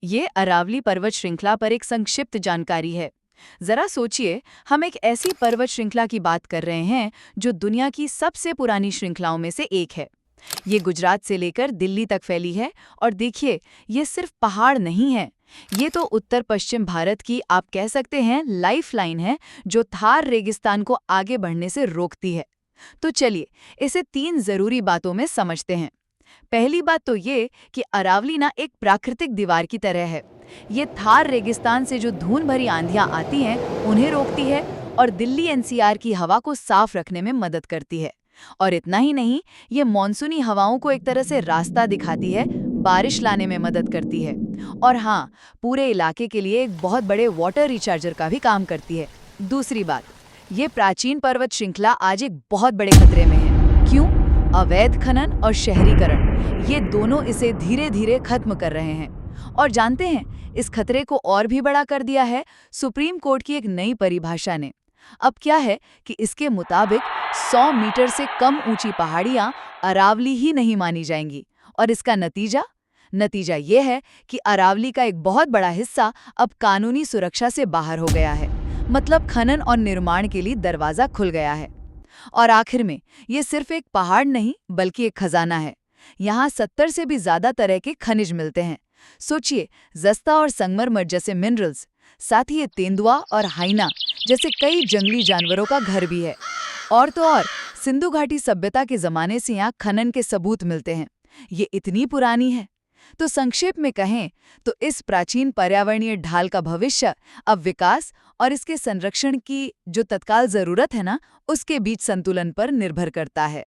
ये अरावली पर्वत श्रृंखला पर एक संक्षिप्त जानकारी है। जरा सोचिए, हम एक ऐसी पर्वत श्रृंखला की बात कर रहे हैं जो दुनिया की सबसे पुरानी श्रृंखलाओं में से एक है। ये गुजरात से लेकर दिल्ली तक फैली है और देखिए, ये सिर्फ पहाड़ नहीं है। ये तो उत्तर पश्चिम भारत की आप कह सकते हैं लाइफलाइन है, जो थार रेगिस्तान को आगे बढ़ने से रोकती है। तो चलिए, इसे तीन जरूरी बातों में समझते हैं। पहली बात तो ये कि अरावली ना एक प्राकृतिक दीवार की तरह है। ये थार रेगिस्तान से जो धूल भरी आंधियां आती हैं, उन्हें रोकती है और दिल्ली एनसीआर की हवा को साफ रखने में मदद करती है। और इतना ही नहीं, ये मॉनसूनी हवाओं को एक तरह से रास्ता दिखाती है, बारिश लाने में मदद करती है। और हाँ, पूरे इलाके के लिए एक बहुत बड़े वाटर रिचार्जर का भी काम करती है। दूसरी बात, ये प्राचीन पर्वत श्रृंखला आज एक बहुत बड़े खतरे में है। क्यों? अवैध खनन और शहरीकरण, ये दोनों इसे धीरे धीरे खत्म कर रहे हैं। और जानते हैं, इस खतरे को और भी बड़ा कर दिया है सुप्रीम कोर्ट की एक नई परिभाषा ने। अब क्या है कि इसके मुताबिक 100 मीटर से कम ऊंची पहाड़ियां अरावली ही नहीं मानी जाएंगी। और इसका नतीजा ये है कि अरावली का एक बहुत बड़ा हिस्सा अब कानूनी सुरक्षा से बाहर हो गया है। मतलब खनन और निर्माण के लिए दरवाजा खुल गया है। और आखिर में, ये सिर्फ एक पहाड़ नहीं बल्कि एक खजाना है। यहाँ 70 से भी ज्यादा तरह के खनिज मिलते हैं। सोचिए, जस्ता और संगमरमर जैसे मिनरल्स, साथ ही ये तेंदुआ और हाइना जैसे कई जंगली जानवरों का घर भी है। और तो और, सिंधु घाटी सभ्यता के जमाने से यहाँ खनन के सबूत मिलते हैं। ये इतनी पुरानी है। तो संक्षेप में कहें तो इस प्राचीन पर्यावरणीय ढाल का भविष्य अब विकास और इसके संरक्षण की जो तत्काल जरूरत है ना, उसके बीच संतुलन पर निर्भर करता है।